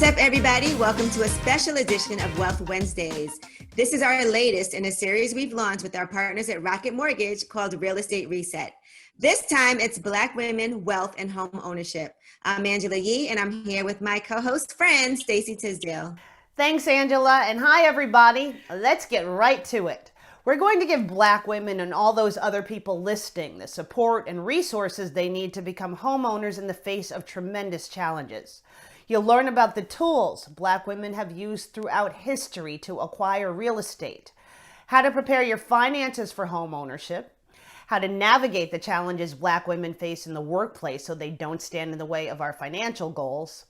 What's up, everybody? Welcome to a special edition of Wealth Wednesdays. This is our latest in a series we've launched with our partners at Rocket Mortgage called Real Estate Reset. This time, it's Black women, wealth, and home ownership. I'm Angela Yee, and I'm here with my co-host friend, Stacey Tisdale. Thanks, Angela, and hi, everybody. Let's get right to it. We're going to give Black women and all those other people listening the support and resources they need to become homeowners in the face of tremendous challenges. You'll learn about the tools Black women have used throughout history to acquire real estate, how to prepare your finances for home ownership, how to navigate the challenges Black women face in the workplace so they don't stand in the way of our financial goals,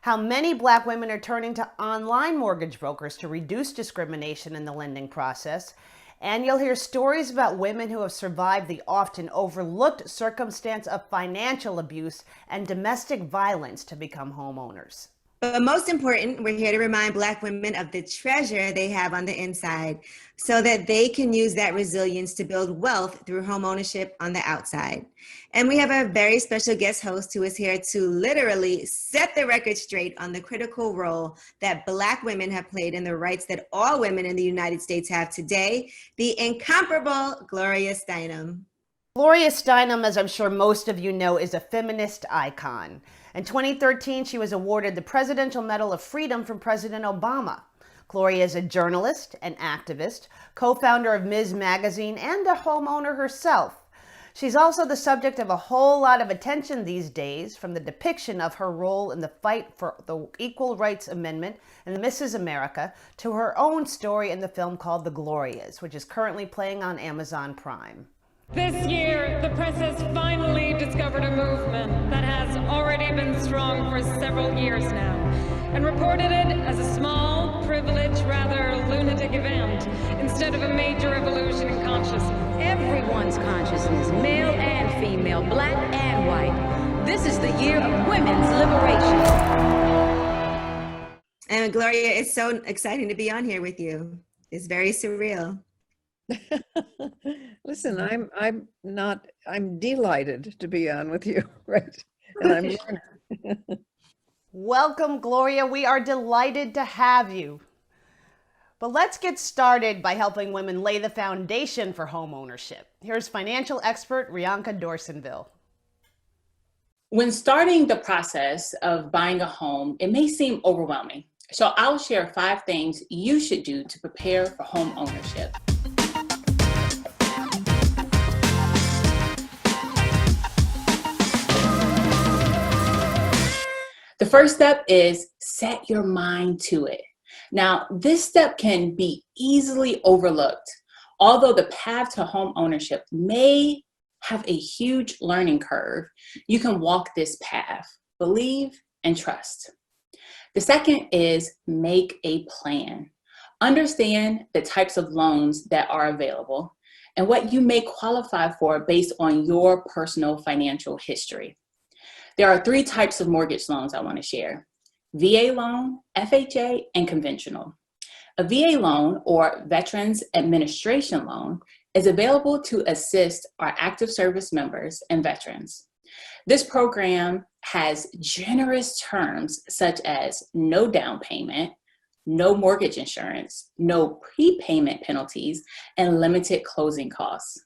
how many Black women are turning to online mortgage brokers to reduce discrimination in the lending process, and you'll hear stories about women who have survived the often overlooked circumstance of financial abuse and domestic violence to become homeowners. But most important, we're here to remind Black women of the treasure they have on the inside so that they can use that resilience to build wealth through homeownership on the outside. And we have a very special guest host who is here to literally set the record straight on the critical role that Black women have played in the rights that all women in the United States have today, the incomparable Gloria Steinem. Gloria Steinem, as I'm sure most of you know, is a feminist icon. In 2013, she was awarded the Presidential Medal of Freedom from President Obama. Gloria is a journalist, an activist, co-founder of Ms. Magazine, and a homeowner herself. She's also the subject of a whole lot of attention these days, from the depiction of her role in the fight for the Equal Rights Amendment and Mrs. America to her own story in the film called The Glorias, which is currently playing on Amazon Prime. This year, the press has finally discovered a movement that has already been strong for several years now and reported it as a small, privileged, rather lunatic event instead of a major revolution in consciousness. Everyone's consciousness, male and female, black and white. This is the year of women's liberation. And Gloria, it's so exciting to be on here with you. It's very surreal. Listen, I'm delighted to be on with you, right? And I'm learning. Welcome, Gloria. We are delighted to have you. But let's get started by helping women lay the foundation for home ownership. Here's financial expert Rianka Dorsonville. When starting the process of buying a home, it may seem overwhelming. So I'll share 5 things you should do to prepare for home ownership. The first step is set your mind to it. Now, this step can be easily overlooked. Although the path to home ownership may have a huge learning curve, you can walk this path. Believe and trust. The second is make a plan. Understand the types of loans that are available and what you may qualify for based on your personal financial history. There are 3 types of mortgage loans I want to share: VA loan, FHA, and conventional. A VA loan, or Veterans Administration Loan, is available to assist our active service members and veterans. This program has generous terms such as no down payment, no mortgage insurance, no prepayment penalties, and limited closing costs.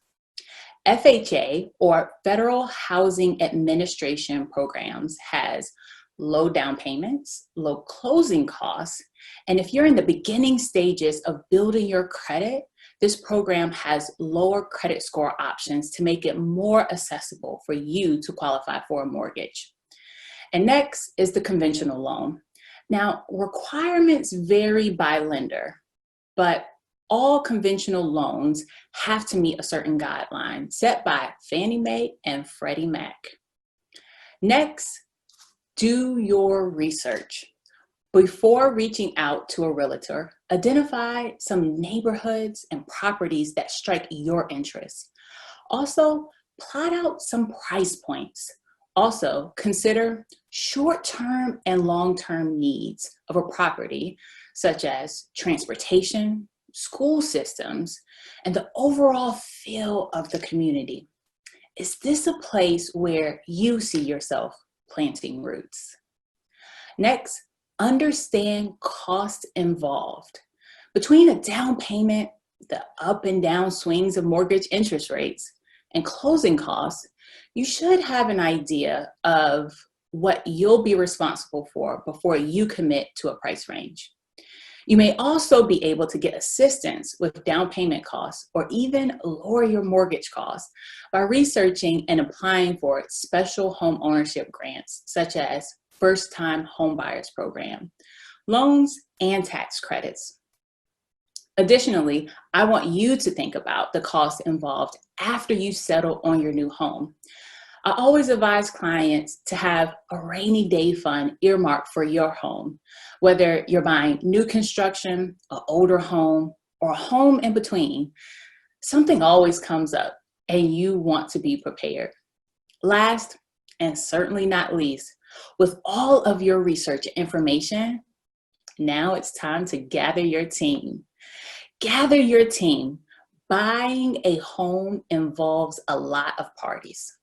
FHA, or Federal Housing Administration programs, has low down payments, low closing costs, and if you're in the beginning stages of building your credit, this program has lower credit score options to make it more accessible for you to qualify for a mortgage. And next is the conventional loan. Now, requirements vary by lender, but all conventional loans have to meet a certain guideline set by Fannie Mae and Freddie Mac. Next, do your research. Before reaching out to a realtor, identify some neighborhoods and properties that strike your interest. Also, plot out some price points. Also, consider short-term and long-term needs of a property, such as transportation, school systems, and the overall feel of the community. Is this a place where you see yourself planting roots? Next, understand cost involved. Between a down payment, the up and down swings of mortgage interest rates, and closing costs, you should have an idea of what you'll be responsible for before you commit to a price range. You may also be able to get assistance with down payment costs or even lower your mortgage costs by researching and applying for special home ownership grants, such as first-time homebuyers program, loans, and tax credits. Additionally, I want you to think about the costs involved after you settle on your new home. I always advise clients to have a rainy day fund earmarked for your home, whether you're buying new construction, an older home, or a home in between. Something always comes up and you want to be prepared. Last, and certainly not least, with all of your research information, now it's time to gather your team. Gather your team. Buying a home involves a lot of parties.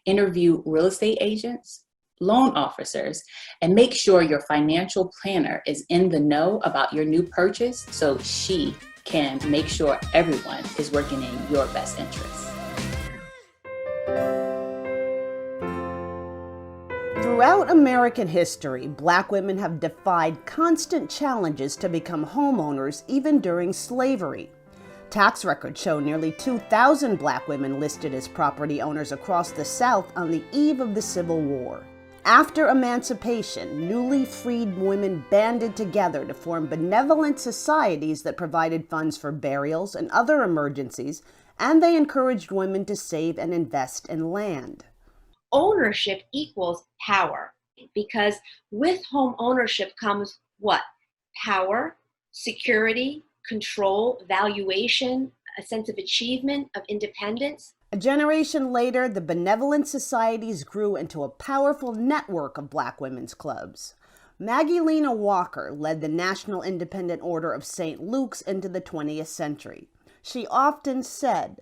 Interview real estate agents, loan officers, and make sure your financial planner is in the know about your new purchase so she can make sure everyone is working in your best interests. Throughout American history, Black women have defied constant challenges to become homeowners even during slavery. Tax records show nearly 2,000 Black women listed as property owners across the South on the eve of the Civil War. After emancipation, newly freed women banded together to form benevolent societies that provided funds for burials and other emergencies, and they encouraged women to save and invest in land. Ownership equals power, because with home ownership comes what? Power, security, control, valuation, a sense of achievement, of independence. A generation later, the benevolent societies grew into a powerful network of Black women's clubs. Maggie Lena Walker led the National Independent Order of St. Luke's into the 20th century. She often said,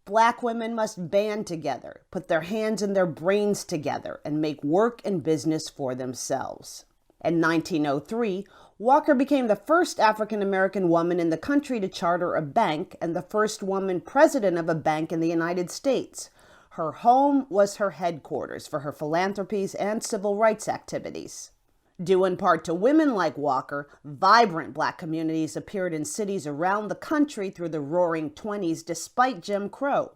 Black women must band together, put their hands and their brains together, and make work and business for themselves. In 1903, Walker became the first African-American woman in the country to charter a bank and the first woman president of a bank in the United States. Her home was her headquarters for her philanthropies and civil rights activities. Due in part to women like Walker, vibrant Black communities appeared in cities around the country through the Roaring '20s despite Jim Crow.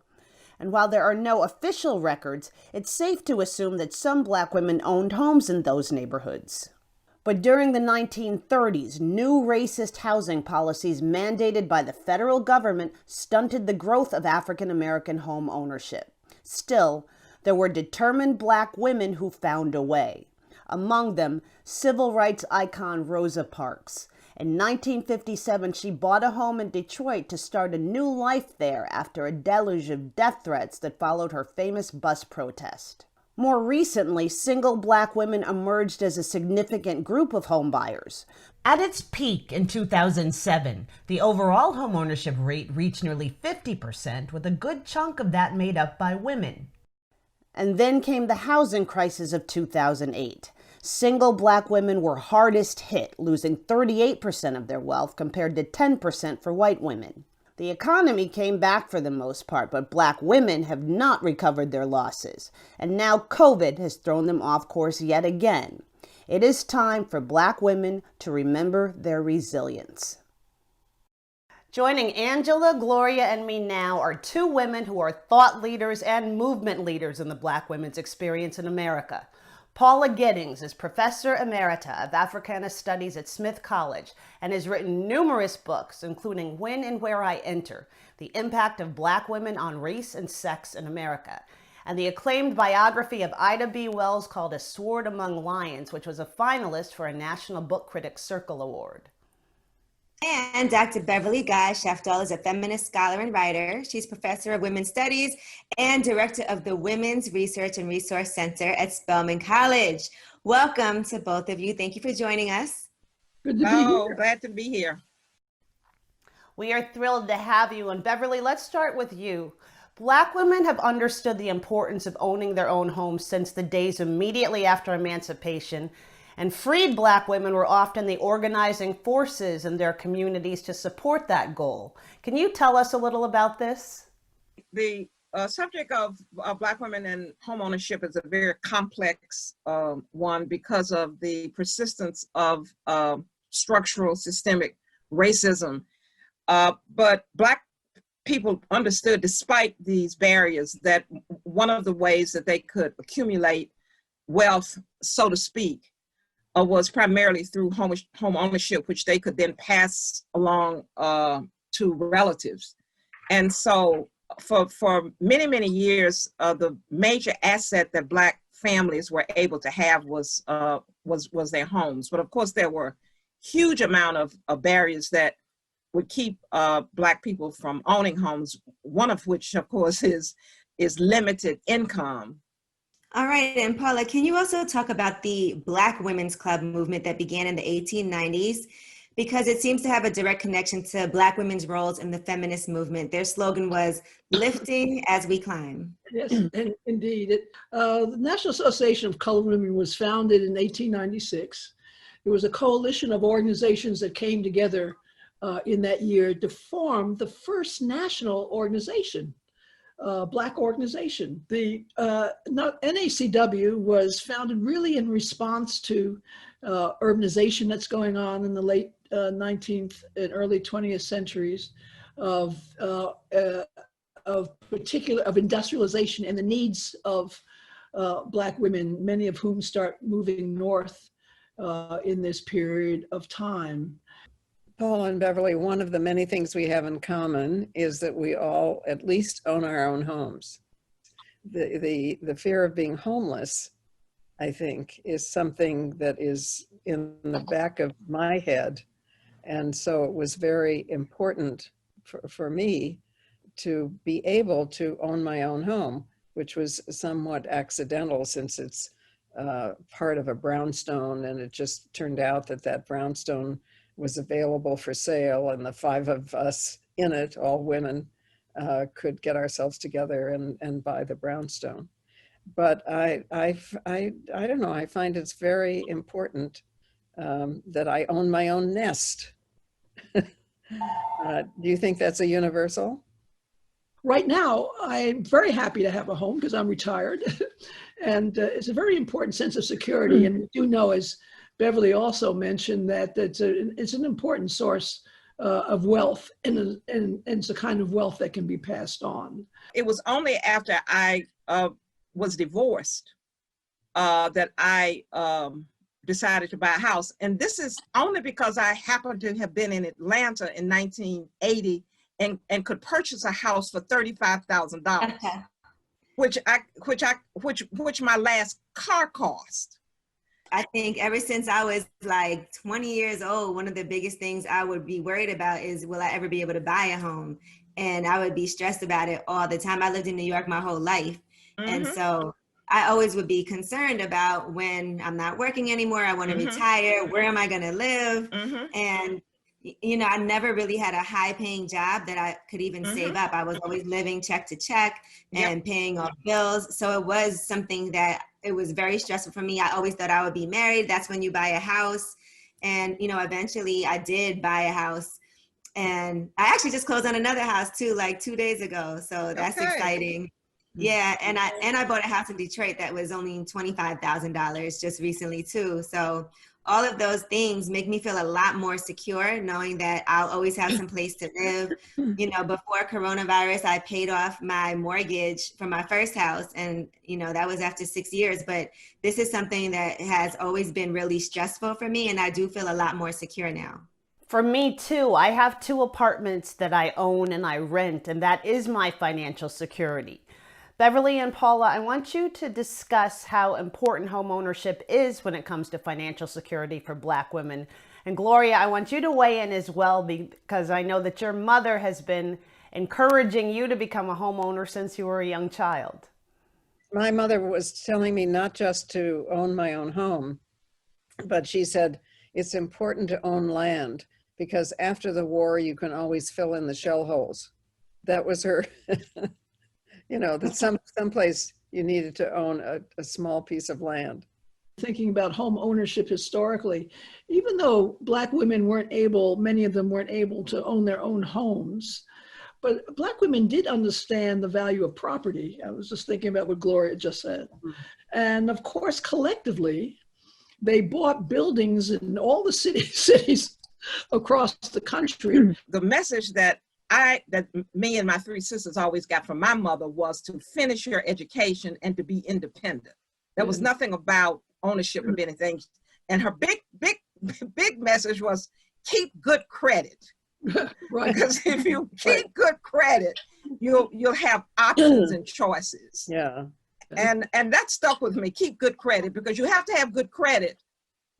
And while there are no official records, it's safe to assume that some Black women owned homes in those neighborhoods. But during the 1930s, new racist housing policies mandated by the federal government stunted the growth of African American home ownership. Still, there were determined Black women who found a way. Among them, civil rights icon Rosa Parks. In 1957, she bought a home in Detroit to start a new life there after a deluge of death threats that followed her famous bus protest. More recently, single Black women emerged as a significant group of homebuyers. At its peak in 2007, the overall homeownership rate reached nearly 50%, with a good chunk of that made up by women. And then came the housing crisis of 2008. Single Black women were hardest hit, losing 38% of their wealth compared to 10% for white women. The economy came back for the most part, but Black women have not recovered their losses. And now COVID has thrown them off course yet again. It is time for Black women to remember their resilience. Joining Angela, Gloria, and me now are two women who are thought leaders and movement leaders in the Black women's experience in America. Paula Giddings is Professor Emerita of Africana Studies at Smith College and has written numerous books, including When and Where I Enter, The Impact of Black Women on Race and Sex in America, and the acclaimed biography of Ida B. Wells called A Sword Among Lions, which was a finalist for a National Book Critics Circle Award. And Dr. Beverly Guy Shafdal is a feminist scholar and writer. She's professor of women's studies and director of the Women's Research and Resource Center at Spelman College. Welcome to both of you. Thank you for joining us. Good to be here. Glad to be here. We are thrilled to have you. And Beverly, let's start with you. Black women have understood the importance of owning their own homes since the days immediately after emancipation. And freed Black women were often the organizing forces in their communities to support that goal. Can you tell us a little about this? The subject of Black women and homeownership is a very complex one because of the persistence of structural systemic racism. But Black people understood, despite these barriers, that one of the ways that they could accumulate wealth, so to speak, was primarily through home ownership, which they could then pass along to relatives. And so for many, many years, the major asset that Black families were able to have was their homes. But of course, there were huge amount of barriers that would keep Black people from owning homes, one of which, of course, is limited income. All right, and Paula, can you also talk about the Black Women's Club movement that began in the 1890s? Because it seems to have a direct connection to Black women's roles in the feminist movement. Their slogan was "Lifting as we climb." Yes, and indeed. The National Association of Colored Women was founded in 1896. It was a coalition of organizations that came together in that year to form the first national organization, Black organization. The NACW was founded really in response to urbanization that's going on in the late 19th and early 20th centuries of industrialization and the needs of Black women, many of whom start moving north in this period of time. Paul and Beverly, one of the many things we have in common is that we all at least own our own homes. The fear of being homeless, I think, is something that is in the back of my head. And so it was very important for me to be able to own my own home, which was somewhat accidental since it's part of a brownstone, and it just turned out that brownstone was available for sale, and the five of us in it, all women, could get ourselves together and buy the brownstone. But I don't know, I find it's very important that I own my own nest. Do you think that's a universal? Right now, I'm very happy to have a home because I'm retired. And it's a very important sense of security. And we do know, as Beverly also mentioned, that it's an important source of wealth, and it's a kind of wealth that can be passed on. It was only after I was divorced that I decided to buy a house. And this is only because I happened to have been in Atlanta in 1980 and could purchase a house for $35,000, which my last car cost. I think ever since I was like 20 years old, one of the biggest things I would be worried about is, will I ever be able to buy a home? And I would be stressed about it all the time. I lived in New York my whole life. Mm-hmm. And so I always would be concerned about when I'm not working anymore, I want to retire, where am I going to live? And, you know, I never really had a high paying job that I could even save up. I was always living check to check and paying all bills. So it was something that it was very stressful for me. I always thought I would be married. That's when you buy a house. And, you know, eventually I did buy a house, and I actually just closed on another house too, like 2 days ago. So that's exciting. Yeah. And I bought a house in Detroit that was only $25,000 just recently too. So all of those things make me feel a lot more secure, knowing that I'll always have some place to live. You know, before coronavirus, I paid off my mortgage for my first house, and, you know, that was after 6 years. But this is something that has always been really stressful for me, and I do feel a lot more secure now. For me too. I have 2 apartments that I own and I rent, and that is my financial security. Beverly and Paula, I want you to discuss how important homeownership is when it comes to financial security for Black women. And Gloria, I want you to weigh in as well, because I know that your mother has been encouraging you to become a homeowner since you were a young child. My mother was telling me not just to own my own home, but she said it's important to own land, because after the war, you can always fill in the shell holes. That was her. You know, that someplace you needed to own a small piece of land. thinking about home ownership historically, even though Black women weren't able, many of them weren't able to own their own homes, but Black women did understand the value of property. I was just thinking about what Gloria just said. And of course, collectively, they bought buildings in all the cities across the country. The message that me and my three sisters always got from my mother was to finish your education and to be independent. There was nothing about ownership of anything. And her big message was keep good credit. Right. Because if you keep good credit, you'll have options and choices. Yeah. And that stuck with me. Keep good credit, because you have to have good credit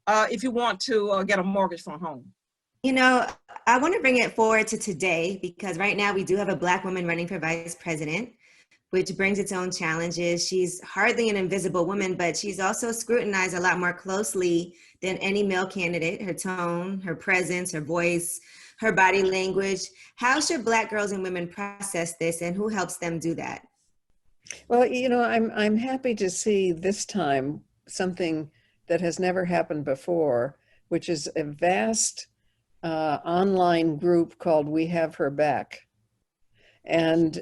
if you want to get a mortgage for a home. You know, I want to bring it forward to today, because right now we do have a Black woman running for vice president, which brings its own challenges. She's hardly an invisible woman, but she's also scrutinized a lot more closely than any male candidate. Her tone, her presence, her voice, her body language. How should Black girls and women process this, and who helps them do that? Well, you know, I'm happy to see this time something that has never happened before, which is a vast online group called We Have Her Back, and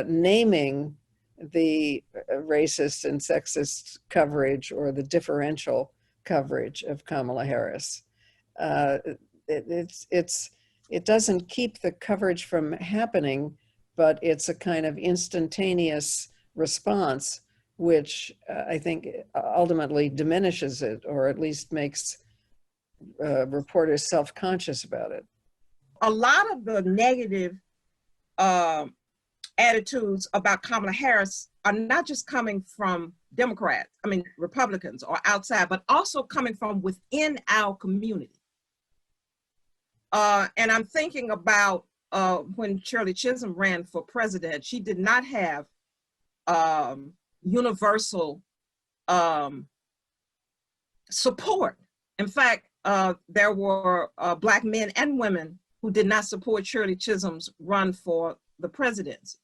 naming the racist and sexist coverage or the differential coverage of Kamala Harris. It doesn't keep the coverage from happening, but it's a kind of instantaneous response, which I think ultimately diminishes it, or at least makes reporters self-conscious about it. A lot of the negative attitudes about Kamala Harris are not just coming from Republicans or outside, but also coming from within our community. And I'm thinking about when Shirley Chisholm ran for president, she did not have universal support. In fact, there were Black men and women who did not support Shirley Chisholm's run for the presidency.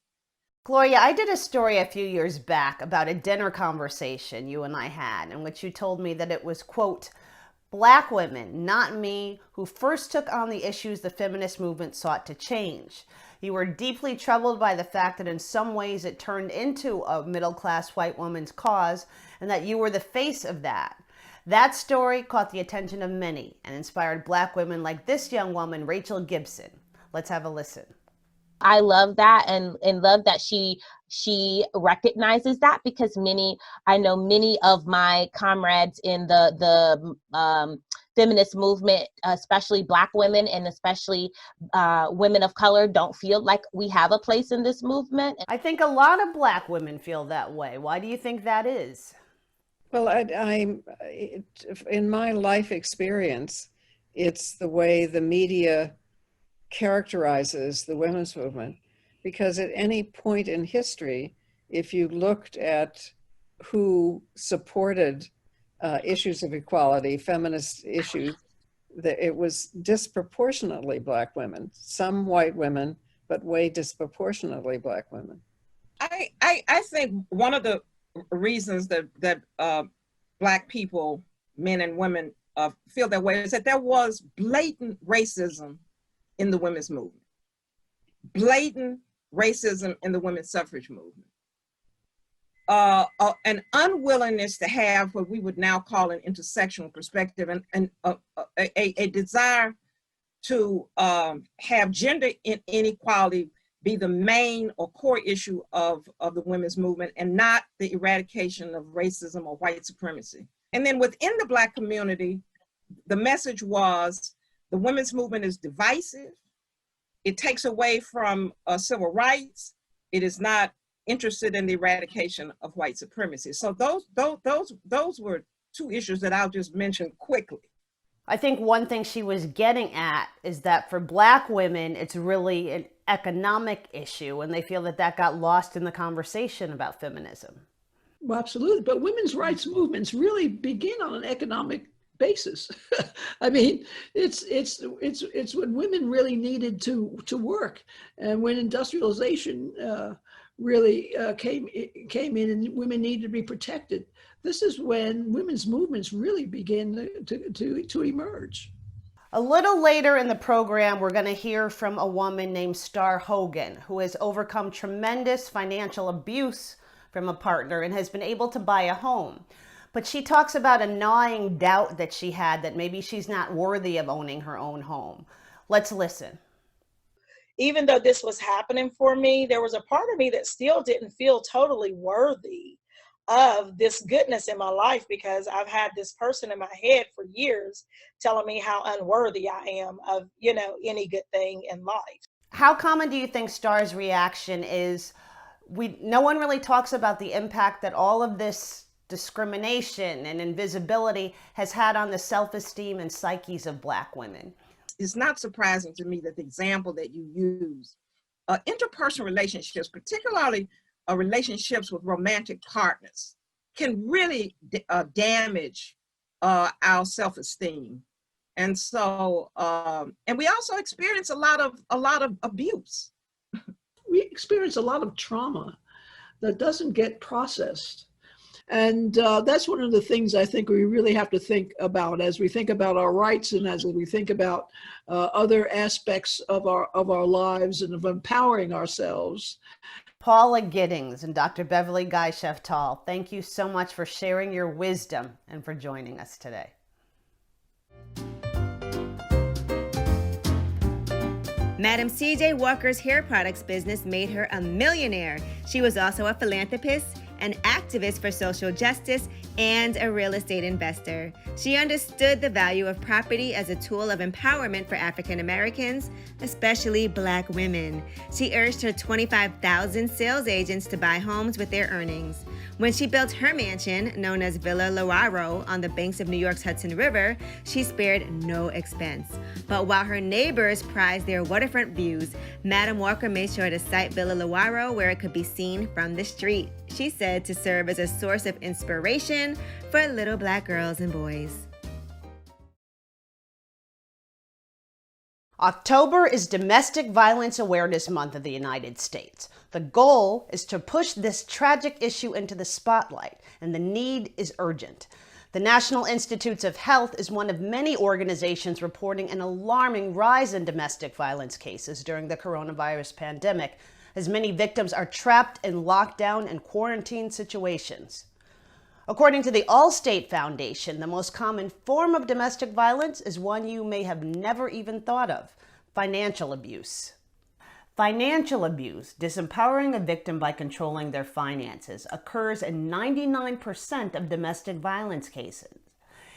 Gloria, I did a story a few years back about a dinner conversation you and I had, in which you told me that it was, quote, Black women, not me, who first took on the issues the feminist movement sought to change. You were deeply troubled by the fact that in some ways it turned into a middle-class white woman's cause, and that you were the face of that. That story caught the attention of many and inspired Black women like this young woman, Rachel Gibson. Let's have a listen. I love that, and love that she recognizes that, because I know many of my comrades in the feminist movement, especially Black women and especially women of color, don't feel like we have a place in this movement. I think a lot of Black women feel that way. Why do you think that is? Well, in my life experience, it's the way the media characterizes the women's movement, because at any point in history, if you looked at who supported issues of equality, feminist issues, it was disproportionately Black women, some white women, but way disproportionately Black women. I think one of the reasons that Black people, men and women, feel that way is that there was blatant racism in the women's movement, blatant racism in the women's suffrage movement, an unwillingness to have what we would now call an intersectional perspective, and a desire to have gender inequality be the main or core issue of the women's movement, and not the eradication of racism or white supremacy. And then within the Black community, the message was the women's movement is divisive. It takes away from civil rights. It is not interested in the eradication of white supremacy. So those were two issues that I'll just mention quickly. I think one thing she was getting at is that for Black women, it's really an economic issue, and they feel that got lost in the conversation about feminism. Well, absolutely. But women's rights movements really begin on an economic basis. I mean, it's when women really needed to work, and when industrialization really came in, and women needed to be protected. This is when women's movements really began to emerge. A little later in the program, we're going to hear from a woman named Star Hogan, who has overcome tremendous financial abuse from a partner and has been able to buy a home. But she talks about a gnawing doubt that she had that maybe she's not worthy of owning her own home. Let's listen. Even though this was happening for me, there was a part of me that still didn't feel totally worthy of this goodness in my life, because I've had this person in my head for years telling me how unworthy I am of, any good thing in life. How common do you think Star's reaction is? No one really talks about the impact that all of this discrimination and invisibility has had on the self-esteem and psyches of Black women. It's not surprising to me that the example that you use, interpersonal relationships, particularly relationships with romantic partners, can really damage our self-esteem. And so, and we also experience a lot of abuse. We experience a lot of trauma that doesn't get processed. And that's one of the things I think we really have to think about as we think about our rights, and as we think about other aspects of our lives and of empowering ourselves. Paula Giddings and Dr. Beverly Guy-Sheftal, thank you so much for sharing your wisdom and for joining us today. Madam C.J. Walker's hair products business made her a millionaire. She was also a philanthropist, an activist for social justice, and a real estate investor. She understood the value of property as a tool of empowerment for African Americans, especially Black women. She urged her 25,000 sales agents to buy homes with their earnings. When she built her mansion, known as Villa Loaro, on the banks of New York's Hudson River, she spared no expense. But while her neighbors prized their waterfront views, Madam Walker made sure to site Villa Loaro where it could be seen from the street. She said to serve as a source of inspiration for little Black girls and boys. October is Domestic Violence Awareness Month of the United States. The goal is to push this tragic issue into the spotlight, and the need is urgent. The National Institutes of Health is one of many organizations reporting an alarming rise in domestic violence cases during the coronavirus pandemic, as many victims are trapped in lockdown and quarantine situations. According to the Allstate Foundation, the most common form of domestic violence is one you may have never even thought of: financial abuse. Financial abuse, disempowering a victim by controlling their finances, occurs in 99% of domestic violence cases.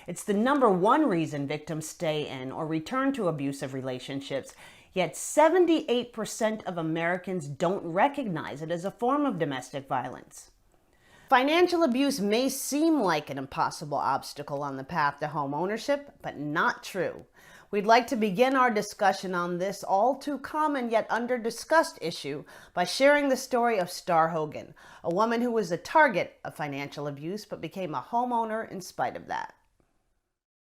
It's the #1 reason victims stay in or return to abusive relationships, yet 78% of Americans don't recognize it as a form of domestic violence. Financial abuse may seem like an impossible obstacle on the path to home ownership, but not true. We'd like to begin our discussion on this all too common yet under-discussed issue by sharing the story of Star Hogan, a woman who was a target of financial abuse but became a homeowner in spite of that.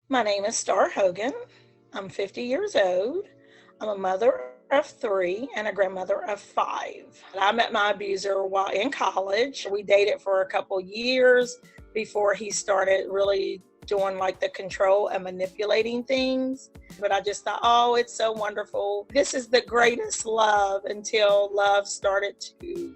My name is Star Hogan. I'm 50 years old. I'm a mother of 3 and a grandmother of 5. I met my abuser while in college. We dated for a couple years before he started really doing like the control and manipulating things. But I just thought, oh, it's so wonderful. This is the greatest love, until love started to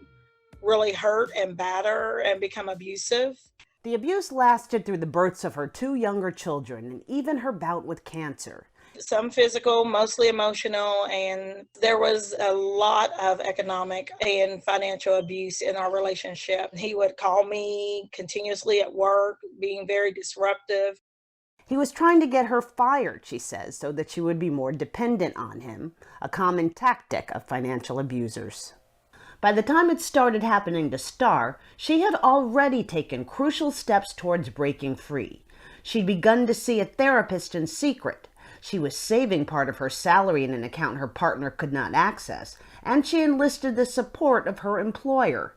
really hurt and batter and become abusive. The abuse lasted through the births of her 2 younger children and even her bout with cancer. Some physical, mostly emotional, and there was a lot of economic and financial abuse in our relationship. He would call me continuously at work, being very disruptive. He was trying to get her fired, she says, so that she would be more dependent on him, a common tactic of financial abusers. By the time it started happening to Star, she had already taken crucial steps towards breaking free. She'd begun to see a therapist in secret. She was saving part of her salary in an account her partner could not access, and she enlisted the support of her employer.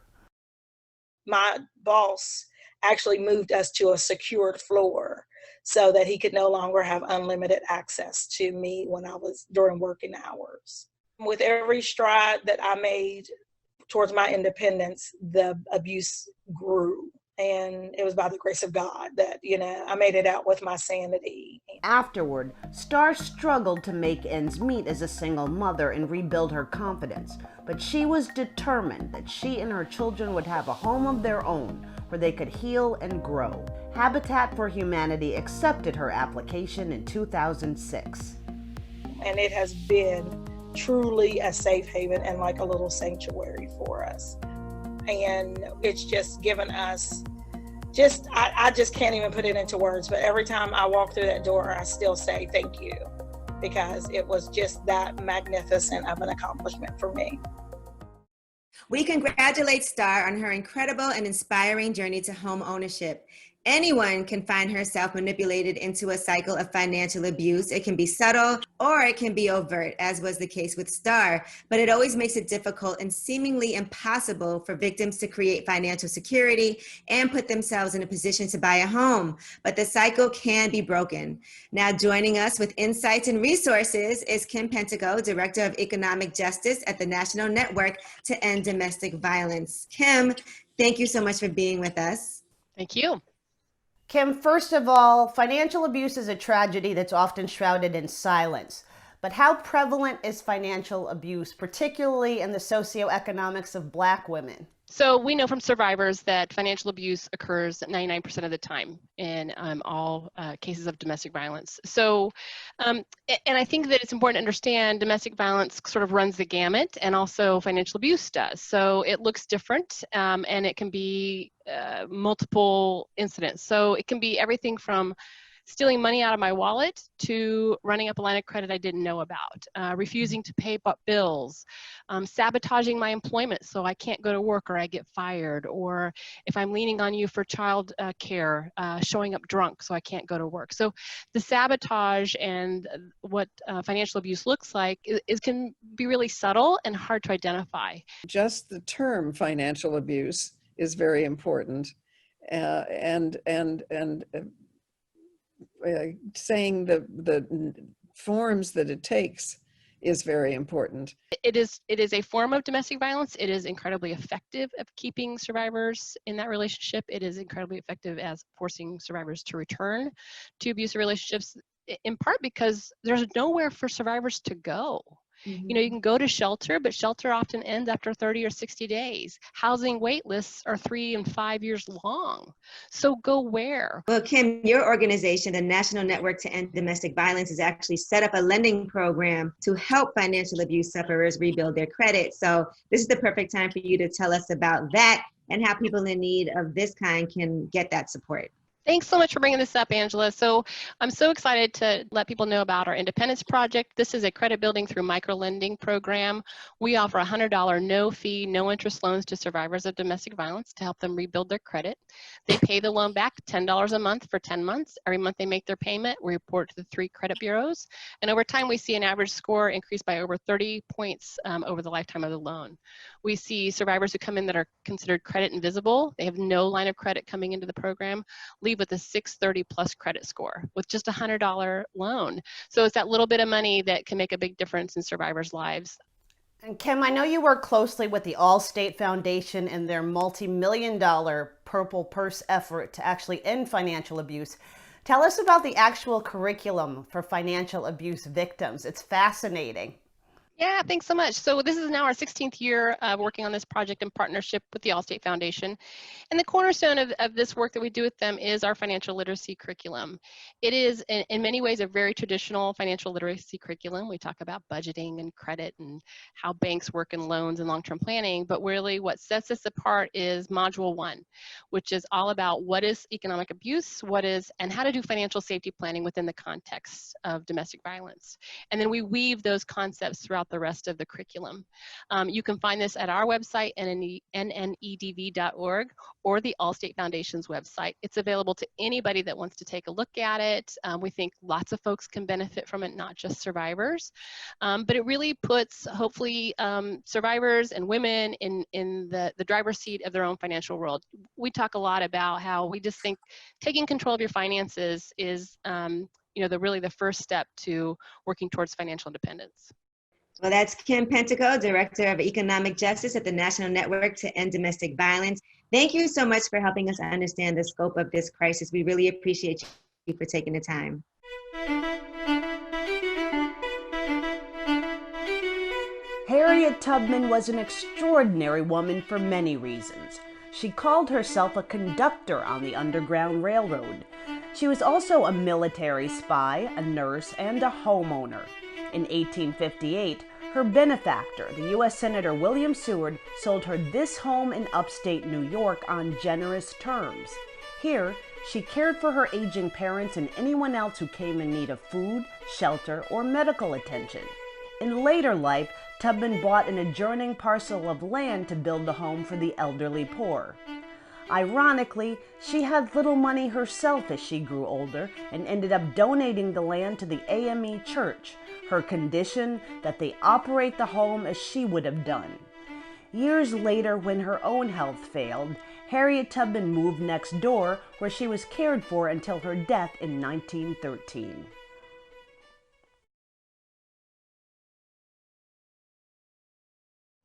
My boss actually moved us to a secured floor so that he could no longer have unlimited access to me when I was during working hours. With every stride that I made towards my independence, the abuse grew. And it was by the grace of God that, I made it out with my sanity. Afterward, Star struggled to make ends meet as a single mother and rebuild her confidence, but she was determined that she and her children would have a home of their own where they could heal and grow. Habitat for Humanity accepted her application in 2006. And it has been truly a safe haven and like a little sanctuary for us. And it's just given us I just can't even put it into words, but every time I walk through that door, I still say thank you, because it was just that magnificent of an accomplishment for me. We congratulate Star on her incredible and inspiring journey to home ownership. Anyone can find herself manipulated into a cycle of financial abuse. It can be subtle or it can be overt, as was the case with Star, but it always makes it difficult and seemingly impossible for victims to create financial security and put themselves in a position to buy a home. But the cycle can be broken. Now joining us with insights and resources is Kim Pentago, Director of Economic Justice at the National Network to End Domestic Violence. Kim, thank you so much for being with us. Thank you. Kim, first of all, financial abuse is a tragedy that's often shrouded in silence. But how prevalent is financial abuse, particularly in the socioeconomics of Black women? So we know from survivors that financial abuse occurs 99% of the time in all cases of domestic violence. So, and I think that it's important to understand domestic violence sort of runs the gamut, and also financial abuse does. So it looks different, and it can be multiple incidents. So it can be everything from stealing money out of my wallet to running up a line of credit I didn't know about, refusing to pay bills, sabotaging my employment so I can't go to work or I get fired, or if I'm leaning on you for child care, showing up drunk so I can't go to work. So the sabotage and what financial abuse looks like can be really subtle and hard to identify. Just the term financial abuse is very important, and saying the forms that it takes is very important. It is a form of domestic violence. It is incredibly effective at keeping survivors in that relationship. It is incredibly effective as forcing survivors to return to abusive relationships, in part because there's nowhere for survivors to go. You know, you can go to shelter, but shelter often ends after 30 or 60 days. Housing wait lists are 3 and 5 years long. So go where? Well, Kim, your organization, the National Network to End Domestic Violence, has actually set up a lending program to help financial abuse sufferers rebuild their credit. So this is the perfect time for you to tell us about that and how people in need of this kind can get that support. Thanks so much for bringing this up, Angela. So I'm so excited to let people know about our Independence Project. This is a credit building through micro-lending program. We offer $100 no fee, no interest loans to survivors of domestic violence to help them rebuild their credit. They pay the loan back $10 a month for 10 months. Every month they make their payment, we report to the 3 credit bureaus. And over time, we see an average score increase by over 30 points over the lifetime of the loan. We see survivors who come in that are considered credit invisible. They have no line of credit coming into the program, leave with a 630 plus credit score with just a $100 loan. So it's that little bit of money that can make a big difference in survivors' lives. And Kim, I know you work closely with the Allstate Foundation and their multi-million-dollar Purple Purse effort to actually end financial abuse. Tell us about the actual curriculum for financial abuse victims. It's fascinating. Yeah, thanks so much. So this is now our 16th year of working on this project in partnership with the Allstate Foundation. And the cornerstone of this work that we do with them is our financial literacy curriculum. It is in many ways a very traditional financial literacy curriculum. We talk about budgeting and credit and how banks work in loans and long-term planning, but really what sets us apart is Module 1, which is all about what is economic abuse, and how to do financial safety planning within the context of domestic violence. And then we weave those concepts throughout the rest of the curriculum. You can find this at our website, nnedv.org, or the Allstate Foundation's website. It's available to anybody that wants to take a look at it. We think lots of folks can benefit from it, not just survivors. But it really puts, hopefully, survivors and women in the driver's seat of their own financial world. We talk a lot about how we just think taking control of your finances is really the first step to working towards financial independence. Well, that's Kim Pentico, Director of Economic Justice at the National Network to End Domestic Violence. Thank you so much for helping us understand the scope of this crisis. We really appreciate you for taking the time. Harriet Tubman was an extraordinary woman for many reasons. She called herself a conductor on the Underground Railroad. She was also a military spy, a nurse, and a homeowner. In 1858, her benefactor, the U.S. Senator William Seward, sold her this home in upstate New York on generous terms. Here, she cared for her aging parents and anyone else who came in need of food, shelter, or medical attention. In later life, Tubman bought an adjoining parcel of land to build the home for the elderly poor. Ironically, she had little money herself as she grew older and ended up donating the land to the AME Church, her condition that they operate the home as she would have done. Years later, when her own health failed, Harriet Tubman moved next door, where she was cared for until her death in 1913.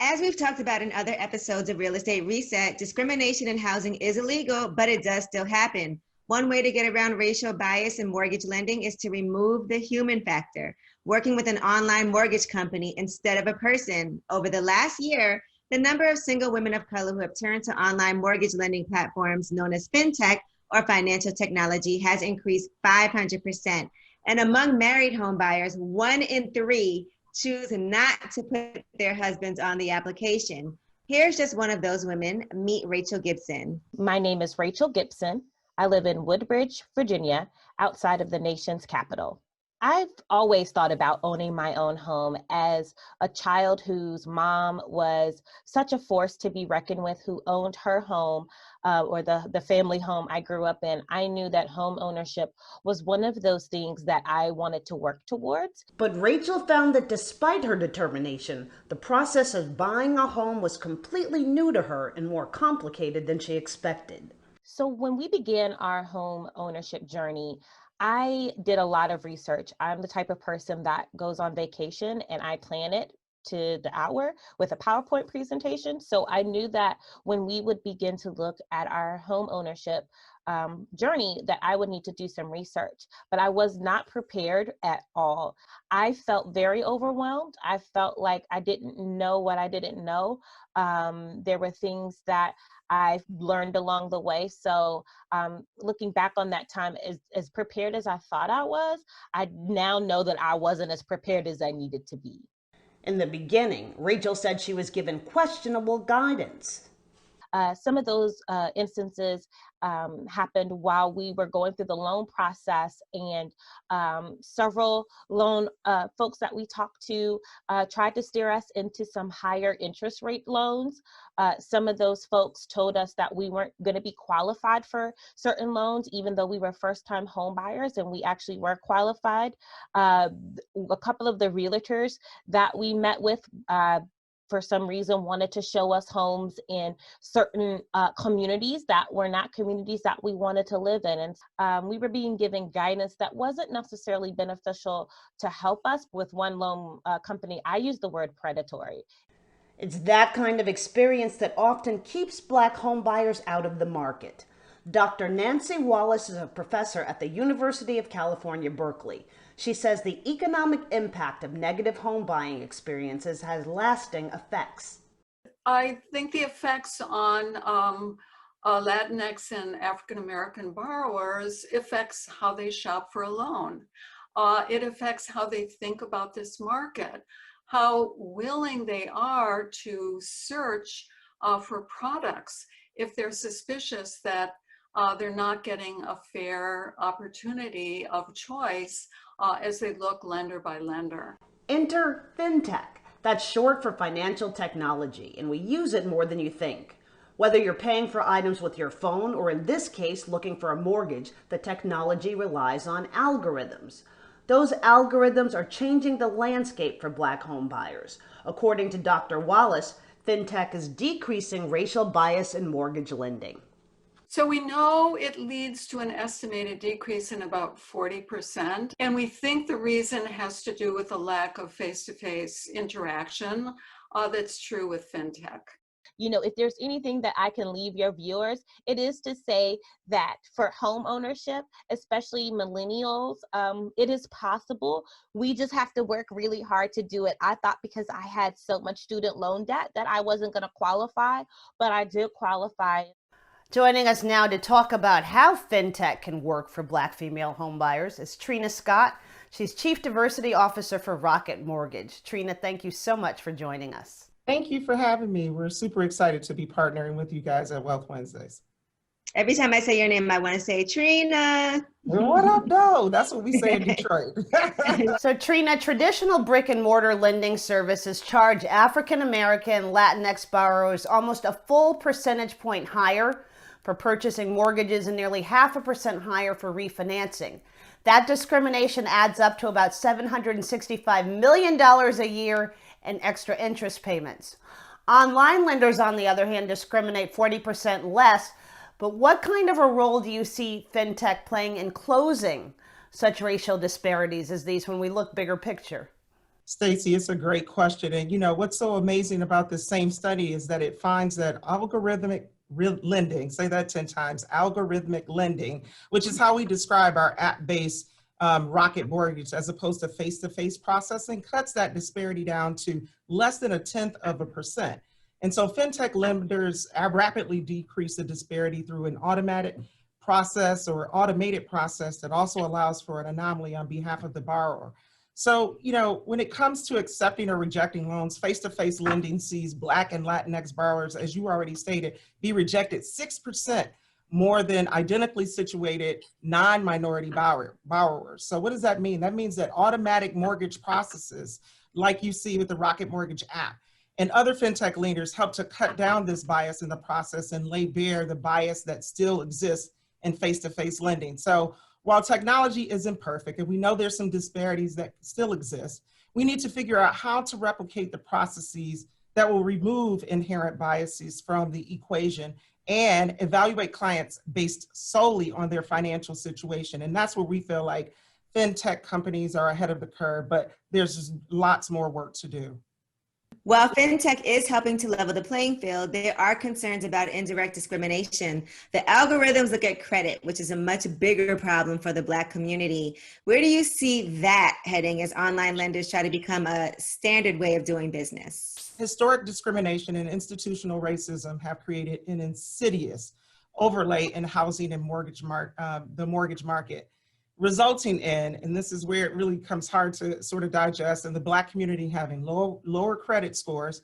As we've talked about in other episodes of Real Estate Reset, discrimination in housing is illegal, but it does still happen. One way to get around racial bias in mortgage lending is to remove the human factor, working with an online mortgage company instead of a person. Over the last year, the number of single women of color who have turned to online mortgage lending platforms known as Fintech or financial technology has increased 500%. And among married home buyers, 1 in 3 choose not to put their husbands on the application. Here's just one of those women. Meet Rachel Gibson. My name is Rachel Gibson. I live in Woodbridge, Virginia, outside of the nation's capital. I've always thought about owning my own home as a child whose mom was such a force to be reckoned with, who owned her home or the family home I grew up in. I knew that home ownership was one of those things that I wanted to work towards. But Rachel found that despite her determination, the process of buying a home was completely new to her and more complicated than she expected. So when we began our home ownership journey, I did a lot of research. I'm the type of person that goes on vacation and I plan it to the hour with a PowerPoint presentation. So I knew that when we would begin to look at our home ownership journey, that I would need to do some research, but I was not prepared at all. I felt very overwhelmed. I felt like I didn't know what I didn't know. There were things that I learned along the way. So looking back on that time, as prepared as I thought I was, I now know that I wasn't as prepared as I needed to be. In the beginning, Rachel said she was given questionable guidance. Some of those instances happened while we were going through the loan process, and several loan folks that we talked to tried to steer us into some higher interest rate loans. Some of those folks told us that we weren't going to be qualified for certain loans, even though we were first-time home buyers, and we actually were qualified. A couple of the realtors that we met with for some reason wanted to show us homes in certain communities that were not communities that we wanted to live in. And we were being given guidance that wasn't necessarily beneficial to help us. With one loan company, I used the word predatory. It's that kind of experience that often keeps Black home buyers out of the market. Dr. Nancy Wallace is a professor at the University of California, Berkeley. She says the economic impact of negative home buying experiences has lasting effects. I think the effects on Latinx and African American borrowers affects how they shop for a loan. It affects how they think about this market, how willing they are to search for products if they're suspicious that they're not getting a fair opportunity of choice as they look lender by lender. Enter Fintech. That's short for financial technology, and we use it more than you think. Whether you're paying for items with your phone or, in this case, looking for a mortgage, the technology relies on algorithms. Those algorithms are changing the landscape for Black home buyers. According to Dr. Wallace, Fintech is decreasing racial bias in mortgage lending. So we know it leads to an estimated decrease in about 40%. And we think the reason has to do with a lack of face-to-face interaction. That's true with fintech. You know, if there's anything that I can leave your viewers, it is to say that for home ownership, especially millennials, it is possible. We just have to work really hard to do it. I thought because I had so much student loan debt that I wasn't going to qualify, but I did qualify. Joining us now to talk about how fintech can work for Black female homebuyers is Trina Scott. She's Chief Diversity Officer for Rocket Mortgage. Trina, thank you so much for joining us. Thank you for having me. We're super excited to be partnering with you guys at Wealth Wednesdays. Every time I say your name, I want to say Trina. What up, though? That's what we say in Detroit. So Trina, traditional brick and mortar lending services charge African American Latinx borrowers almost a full percentage point higher for purchasing mortgages and nearly 0.5% higher for refinancing. That discrimination adds up to about $765 million a year in extra interest payments. Online lenders, on the other hand, discriminate 40% less. But what kind of a role do you see fintech playing in closing such racial disparities as these when we look bigger picture? Stacey, it's a great question. And you know, what's so amazing about this same study is that it finds that algorithmic lending, say that 10 times, algorithmic lending, which is how we describe our app-based Rocket Mortgage as opposed to face-to-face processing, cuts that disparity down to less than 0.1%. And so fintech lenders rapidly decrease the disparity through an automatic process or automated process that also allows for an anomaly on behalf of the borrower. So, you know, when it comes to accepting or rejecting loans, face-to-face lending sees Black and Latinx borrowers, as you already stated, be rejected 6% more than identically situated non-minority borrowers. So what does that mean? That means that automatic mortgage processes, like you see with the Rocket Mortgage app, and other fintech lenders help to cut down this bias in the process and lay bare the bias that still exists in face-to-face lending. So while technology isn't perfect, and we know there's some disparities that still exist, we need to figure out how to replicate the processes that will remove inherent biases from the equation and evaluate clients based solely on their financial situation. And that's where we feel like fintech companies are ahead of the curve, but there's just lots more work to do. While fintech is helping to level the playing field, there are concerns about indirect discrimination. The algorithms look at credit, which is a much bigger problem for the Black community. Where do you see that heading as online lenders try to become a standard way of doing business? Historic discrimination and institutional racism have created an insidious overlay in housing and the mortgage market, resulting in, and this is where it really comes hard to sort of digest, and the Black community having lower credit scores,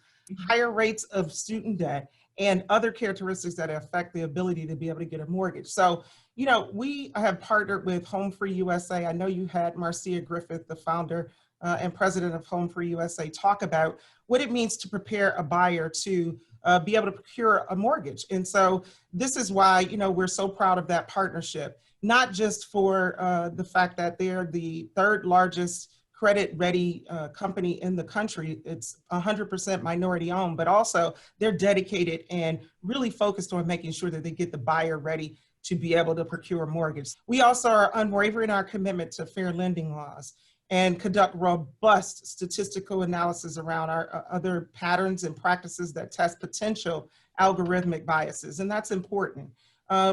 higher rates of student debt, and other characteristics that affect the ability to be able to get a mortgage. So, you know, we have partnered with Home Free USA. I know you had Marcia Griffith, the founder and president of Home Free USA, talk about what it means to prepare a buyer to be able to procure a mortgage. And so this is why, you know, we're so proud of that partnership, not just for the fact that they're the third largest credit ready company in the country. It's 100% minority owned, but also they're dedicated and really focused on making sure that they get the buyer ready to be able to procure a mortgage. We also are unwavering in our commitment to fair lending laws and conduct robust statistical analysis around our other patterns and practices that test potential algorithmic biases, and that's important.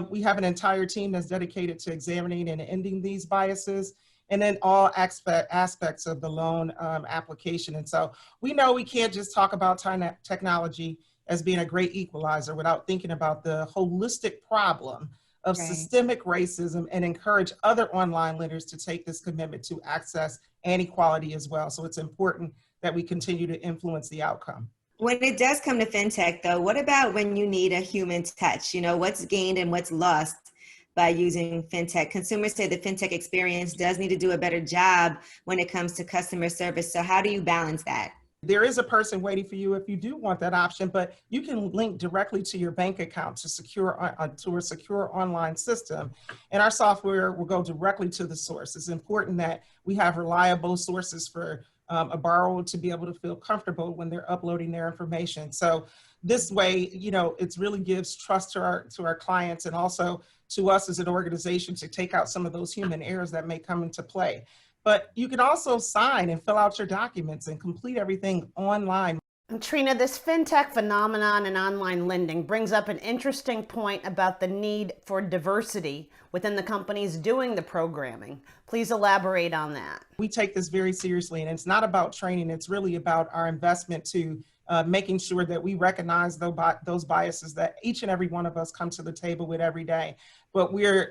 We have an entire team that's dedicated to examining and ending these biases, and then all aspects of the loan application. And so we know we can't just talk about technology as being a great equalizer without thinking about the holistic problem of systemic racism and encourage other online lenders to take this commitment to access and equality as well. So it's important that we continue to influence the outcome. When it does come to fintech, though, what about when you need a human touch? You know, what's gained and what's lost by using fintech? Consumers say the fintech experience does need to do a better job when it comes to customer service. So how do you balance that? There is a person waiting for you if you do want that option, but you can link directly to your bank account to a secure online system. And our software will go directly to the source. It's important that we have reliable sources for a borrower to be able to feel comfortable when they're uploading their information. So this way, you know, it really gives trust to our clients and also to us as an organization to take out some of those human errors that may come into play. But you can also sign and fill out your documents and complete everything online. Trina, this fintech phenomenon in online lending brings up an interesting point about the need for diversity within the companies doing the programming. Please elaborate on that. We take this very seriously, and it's not about training. It's really about our investment to making sure that we recognize those biases that each and every one of us come to the table with every day. But we're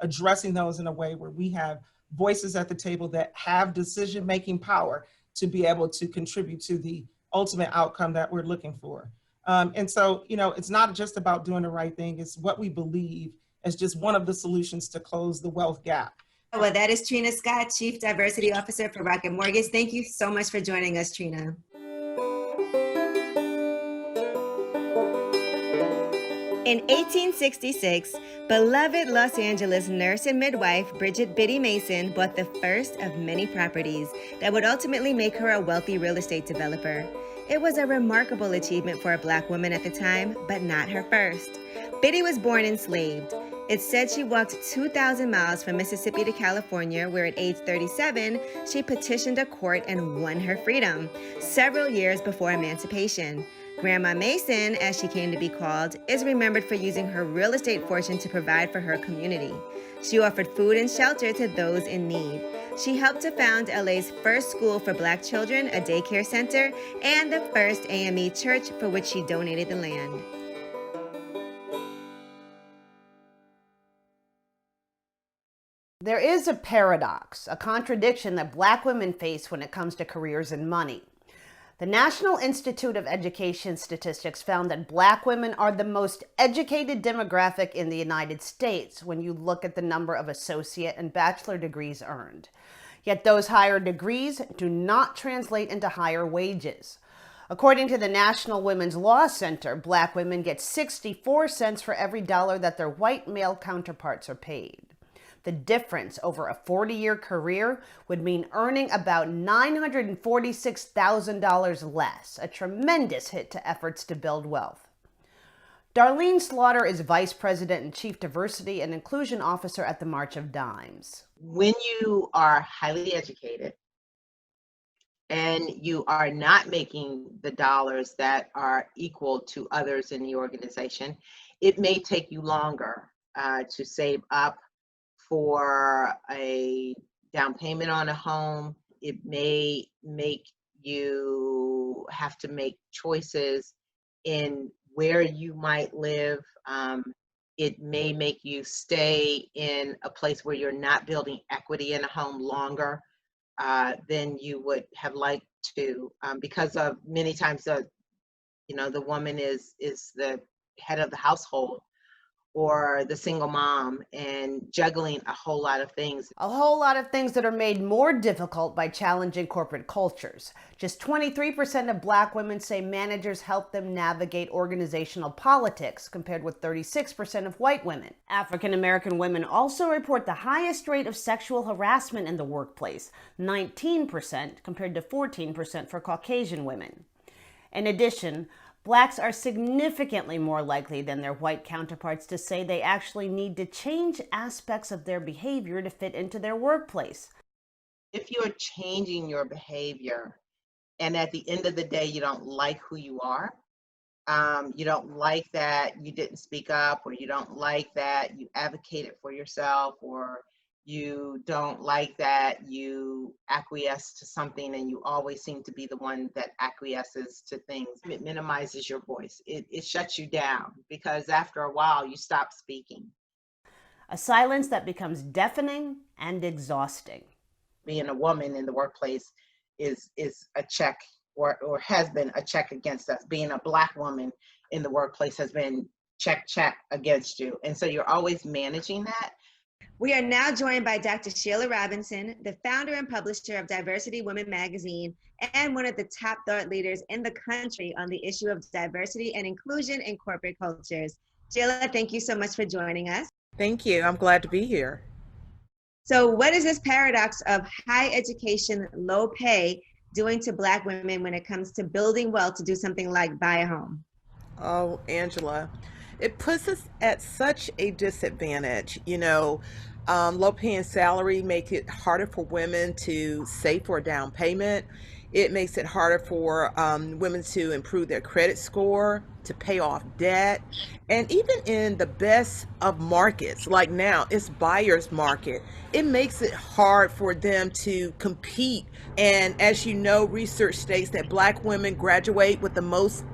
addressing those in a way where we have voices at the table that have decision-making power to be able to contribute to the ultimate outcome that we're looking for. And so, you know, it's not just about doing the right thing. It's what we believe as just one of the solutions to close the wealth gap. Well, that is Trina Scott, Chief Diversity Officer for Rocket Mortgage. Thank you so much for joining us, Trina. In 1866, beloved Los Angeles nurse and midwife Bridget Biddy Mason bought the first of many properties that would ultimately make her a wealthy real estate developer. It was a remarkable achievement for a Black woman at the time, but not her first. Biddy was born enslaved. It's said she walked 2,000 miles from Mississippi to California, where at age 37, she petitioned a court and won her freedom, several years before emancipation. Grandma Mason, as she came to be called, is remembered for using her real estate fortune to provide for her community. She offered food and shelter to those in need. She helped to found LA's first school for Black children, a daycare center, and the first AME church, for which she donated the land. There is a paradox, a contradiction that Black women face when it comes to careers and money. The National Institute of Education Statistics found that Black women are the most educated demographic in the United States when you look at the number of associate and bachelor degrees earned. Yet those higher degrees do not translate into higher wages. According to the National Women's Law Center, Black women get 64 cents for every dollar that their white male counterparts are paid. The difference over a 40-year career would mean earning about $946,000 less, a tremendous hit to efforts to build wealth. Darlene Slaughter is Vice President and Chief Diversity and Inclusion Officer at the March of Dimes. When you are highly educated and you are not making the dollars that are equal to others in the organization, it may take you longer to save up for a down payment on a home. It may make you have to make choices in where you might live. It may make you stay in a place where you're not building equity in a home longer than you would have liked to, because of many times the woman is the head of the household, or the single mom, and juggling a whole lot of things. A whole lot of things that are made more difficult by challenging corporate cultures. Just 23% of Black women say managers help them navigate organizational politics, compared with 36% of white women. African American women also report the highest rate of sexual harassment in the workplace, 19% compared to 14% for Caucasian women. In addition, Blacks are significantly more likely than their white counterparts to say they actually need to change aspects of their behavior to fit into their workplace. If you're changing your behavior and at the end of the day you don't like who you are, you don't like that you didn't speak up, or you don't like that you advocated for yourself, or you don't like that you acquiesce to something, and you always seem to be the one that acquiesces to things. It minimizes your voice. It shuts you down, because after a while you stop speaking. A silence that becomes deafening and exhausting. Being a woman in the workplace is a check, or has been a check against us. Being a Black woman in the workplace has been check against you. And so you're always managing that. We are now joined by Dr. Sheila Robinson, the founder and publisher of Diversity Women magazine, and one of the top thought leaders in the country on the issue of diversity and inclusion in corporate cultures. Sheila, thank you so much for joining us. Thank you. I'm glad to be here. So what is this paradox of high education, low pay doing to Black women when it comes to building wealth to do something like buy a home? Oh, Angela, it puts us at such a disadvantage. Low paying salary make it harder for women to save for a down payment. It makes it harder for women to improve their credit score, to pay off debt. And even in the best of markets, like now, it's buyer's market, it makes it hard for them to compete. And as you know, research states that Black women graduate with the most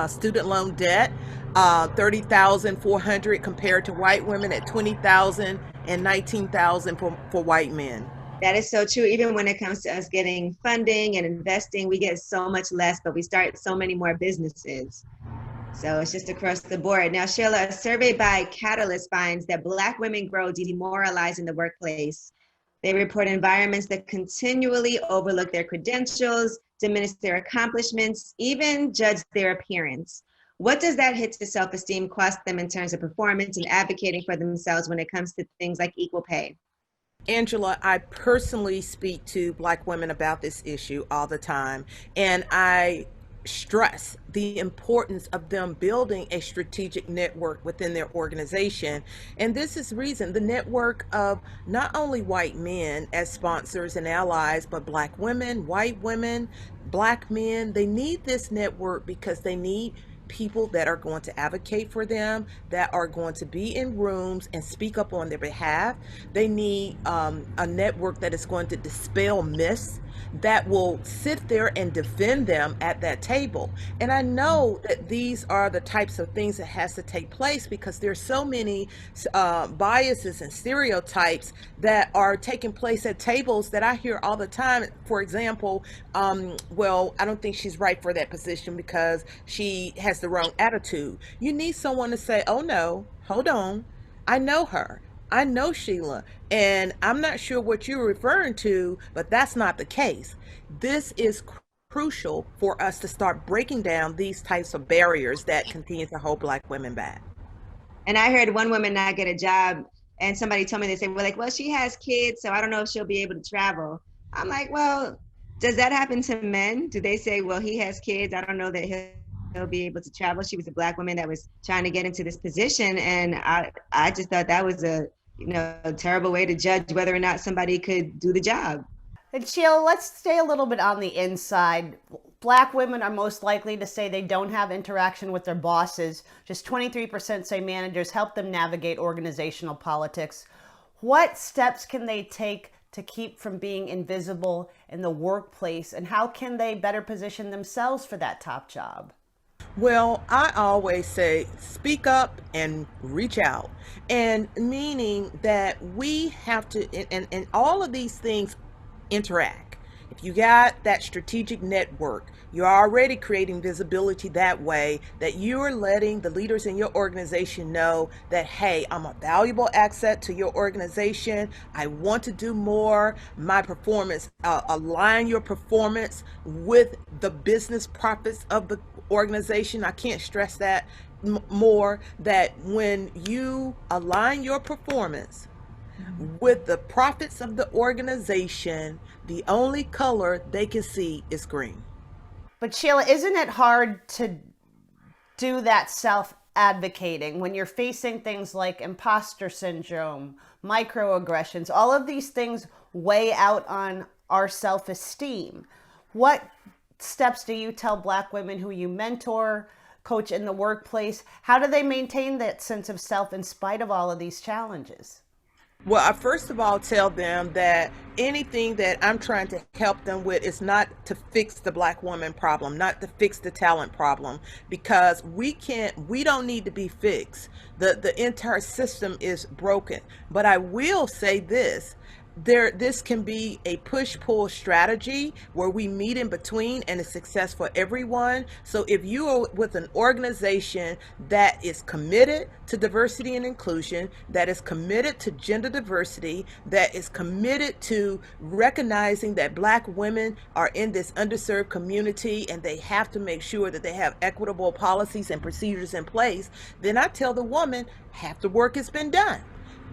student loan debt, 30,400 compared to white women at 20,000 and 19,000 for white men. That is so true. Even when it comes to us getting funding and investing, we get so much less, but we start so many more businesses. So it's just across the board. Now, Sheila, a survey by Catalyst finds that Black women grow demoralized in the workplace. They report environments that continually overlook their credentials, diminish their accomplishments, even judge their appearance. What does that hit to self-esteem cost them in terms of performance and advocating for themselves when it comes to things like equal pay? Angela, I personally speak to Black women about this issue all the time, and I stress the importance of them building a strategic network within their organization. And this is reason, the network of not only white men as sponsors and allies, but Black women, white women, Black men. They need this network because they need people that are going to advocate for them, that are going to be in rooms and speak up on their behalf. They need a network that is going to dispel myths, that will sit there and defend them at that table. And I know that these are the types of things that has to take place because there's so many biases and stereotypes that are taking place at tables that I hear all the time. For example, well, I don't think she's right for that position because she has the wrong attitude. You need someone to say, oh no, hold on, I know her. I know Sheila, and I'm not sure what you're referring to, but that's not the case. This is crucial for us to start breaking down these types of barriers that continue to hold Black women back. And I heard one woman not get a job, and somebody told me, they said, well, she has kids, so I don't know if she'll be able to travel. I'm like, well, does that happen to men? Do they say, well, he has kids, I don't know that he'll be able to travel? She was a Black woman that was trying to get into this position, and I just thought that was a terrible way to judge whether or not somebody could do the job. And Sheila, let's stay a little bit on the inside. Black women are most likely to say they don't have interaction with their bosses. Just 23% say managers help them navigate organizational politics. What steps can they take to keep from being invisible in the workplace, and how can they better position themselves for that top job? Well, I always say speak up and reach out, and meaning that we have to, and all of these things interact. If you got that strategic network, you're already creating visibility that way, that you're letting the leaders in your organization know that, hey, I'm a valuable asset to your organization. I want to do more. My performance, align your performance with the business profits of the organization. I can't stress that more, that when you align your performance with the profits of the organization, the only color they can see is green. But Sheila, isn't it hard to do that self-advocating when you're facing things like imposter syndrome, microaggressions? All of these things weigh out on our self-esteem. What steps do you tell Black women who you mentor, coach in the workplace? How do they maintain that sense of self in spite of all of these challenges? Well, I first of all tell them that anything that I'm trying to help them with is not to fix the Black woman problem, not to fix the talent problem, because we don't need to be fixed. The entire system is broken. But I will say this can be a push-pull strategy where we meet in between and it's success for everyone. So if you are with an organization that is committed to diversity and inclusion, that is committed to gender diversity, that is committed to recognizing that Black women are in this underserved community and they have to make sure that they have equitable policies and procedures in place, then I tell the woman, half the work has been done.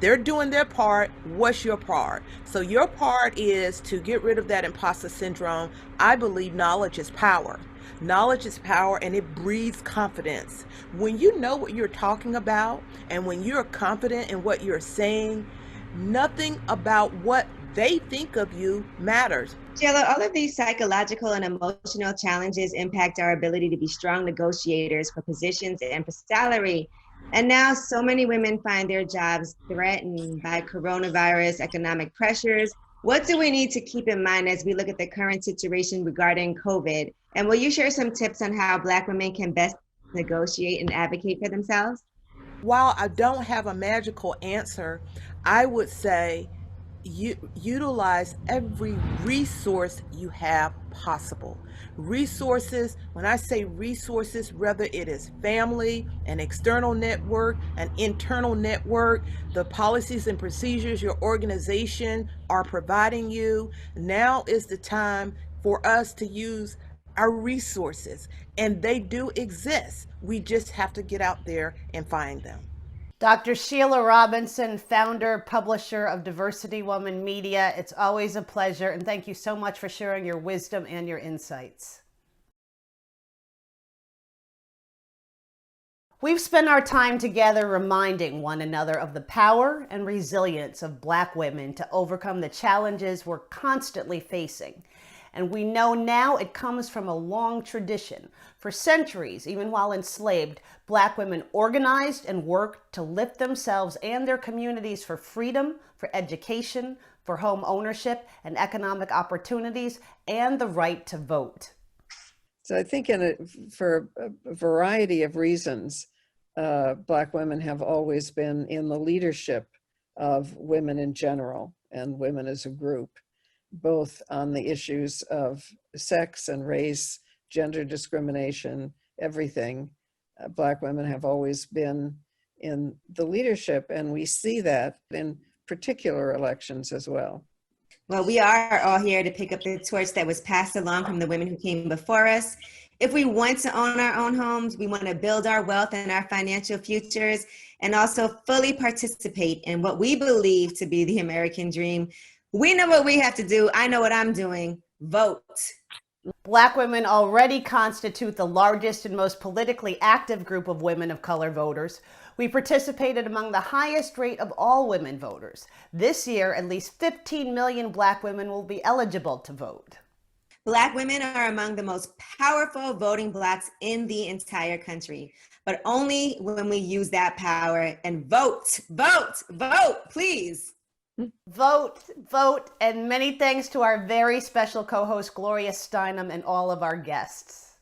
They're doing their part. What's your part? So your part is to get rid of that imposter syndrome. I believe knowledge is power. Knowledge is power, and it breeds confidence. When you know what you're talking about and when you're confident in what you're saying, nothing about what they think of you matters. Sheila, all of these psychological and emotional challenges impact our ability to be strong negotiators for positions and for salary. And now so many women find their jobs threatened by coronavirus, economic pressures. What do we need to keep in mind as we look at the current situation regarding COVID? And will you share some tips on how Black women can best negotiate and advocate for themselves? While I don't have a magical answer, I would say utilize every resource you have possible. Resources, when I say resources, whether it is family, an external network, an internal network, the policies and procedures your organization are providing you, now is the time for us to use our resources, and they do exist. We just have to get out there and find them. Dr. Sheila Robinson, founder, publisher of Diversity Woman Media. It's always a pleasure, and thank you so much for sharing your wisdom and your insights. We've spent our time together reminding one another of the power and resilience of Black women to overcome the challenges we're constantly facing. And we know now it comes from a long tradition. For centuries, even while enslaved, Black women organized and worked to lift themselves and their communities for freedom, for education, for home ownership and economic opportunities, and the right to vote. So I think for a variety of reasons, Black women have always been in the leadership of women in general and women as a group, both on the issues of sex and race, gender discrimination, everything. Black women have always been in the leadership, and we see that in particular elections as well. Well, we are all here to pick up the torch that was passed along from the women who came before us. If we want to own our own homes, we want to build our wealth and our financial futures, and also fully participate in what we believe to be the American dream, we know what we have to do. I know what I'm doing. Vote. Black women already constitute the largest and most politically active group of women of color voters. We participated among the highest rate of all women voters. This year, at least 15 million Black women will be eligible to vote. Black women are among the most powerful voting blocs in the entire country, but only when we use that power and vote, vote, vote, please. Vote, vote, and many thanks to our very special co-host Gloria Steinem and all of our guests.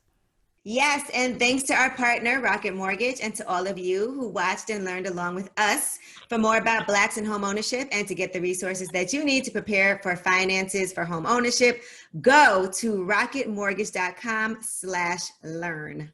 Yes, and thanks to our partner, Rocket Mortgage, and to all of you who watched and learned along with us. For more about Blacks in home ownership and to get the resources that you need to prepare for finances for home ownership, go to rocketmortgage.com/learn.